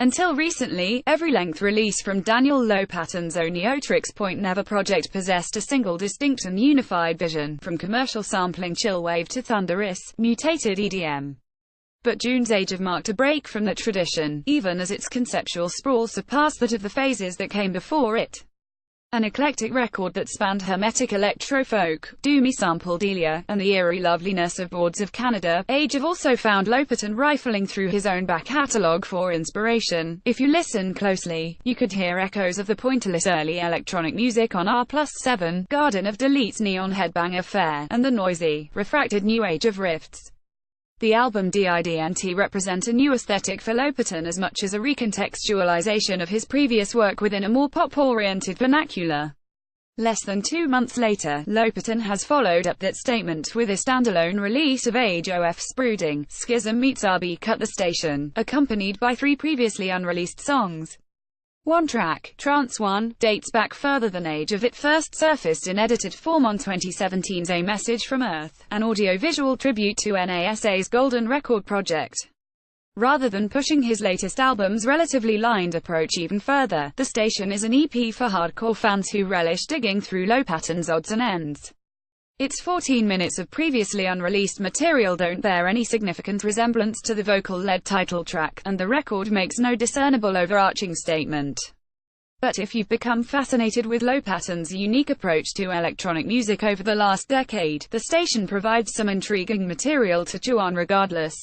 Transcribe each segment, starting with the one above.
Until recently, every length release from Daniel Lopatin's Oneohtrix Point Never project possessed a single distinct and unified vision, from commercial sampling chillwave to thunderous, mutated EDM. But June's Age of marked a break from that tradition, even as its conceptual sprawl surpassed that of the phases that came before it. An eclectic record that spanned hermetic electro-folk, doomy sample delia, and the eerie loveliness of Boards of Canada, Age of also found Lopatin rifling through his own back catalogue for inspiration. If you listen closely, you could hear echoes of the pointillist early electronic music on R+7, Garden of Delete's Neon Headbanger Fair, and the noisy, refracted new age of Rifts. The album Didnt represent a new aesthetic for Lopatin as much as a recontextualization of his previous work within a more pop-oriented vernacular. Less than 2 months later, Lopatin has followed up that statement with a standalone release of Age OF's Brooding, Schism meets RB Cut the Station, accompanied by 3 previously unreleased songs. One track, Trance 1, dates back further than Age of. It first surfaced in edited form on 2017's A Message from Earth, an audiovisual tribute to NASA's Golden Record project. Rather than pushing his latest album's relatively lined approach even further, the station is an EP for hardcore fans who relish digging through Lopatin's odds and ends. Its 14 minutes of previously unreleased material don't bear any significant resemblance to the vocal-led title track, and the record makes no discernible overarching statement. But if you've become fascinated with Lopatin's unique approach to electronic music over the last decade, the station provides some intriguing material to chew on regardless.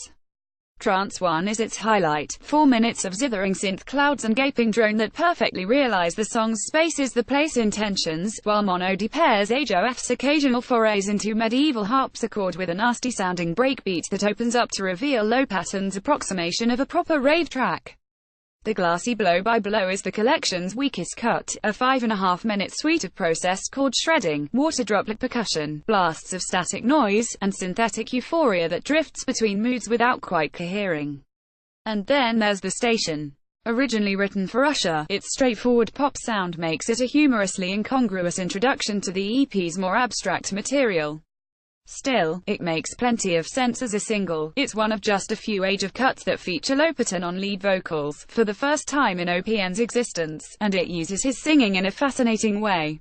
Trance 1 is its highlight. 4 minutes of zithering synth clouds and gaping drone that perfectly realize the song's spaces, the place intentions, while Mono D pairs Age OF's occasional forays into medieval harpsichord with a nasty-sounding breakbeat that opens up to reveal Lopatin's approximation of a proper rave track. The Glassy Blow by Blow is the collection's weakest cut, a 5.5-minute suite of processed chord shredding, water droplet percussion, blasts of static noise, and synthetic euphoria that drifts between moods without quite cohering. And then there's the station. Originally written for Usher, its straightforward pop sound makes it a humorously incongruous introduction to the EP's more abstract material. Still, it makes plenty of sense as a single. It's one of just a few Age of cuts that feature Lopatin on lead vocals, for the first time in OPN's existence, and it uses his singing in a fascinating way.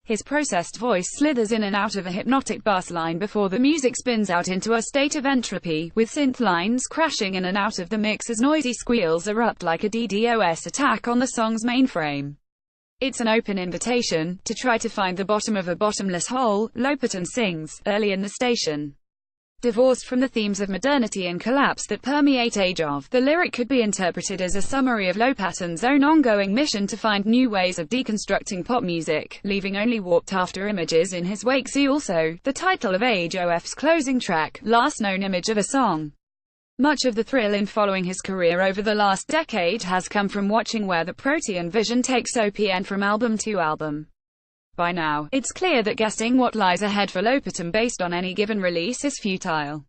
His processed voice slithers in and out of a hypnotic bass line before the music spins out into a state of entropy, with synth lines crashing in and out of the mix as noisy squeals erupt like a DDoS attack on the song's mainframe. It's an open invitation to try to find the bottom of a bottomless hole, Lopatin sings, early in the station. Divorced from the themes of modernity and collapse that permeate Age of, the lyric could be interpreted as a summary of Lopatin's own ongoing mission to find new ways of deconstructing pop music, leaving only warped after images in his wake. See also, the title of Age OF's closing track, last known image of a song. Much of the thrill in following his career over the last decade has come from watching where the Protean vision takes OPN from album to album. By now, it's clear that guessing what lies ahead for Lopatin based on any given release is futile.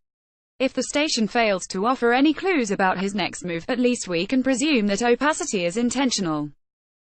If the station fails to offer any clues about his next move, at least we can presume that opacity is intentional.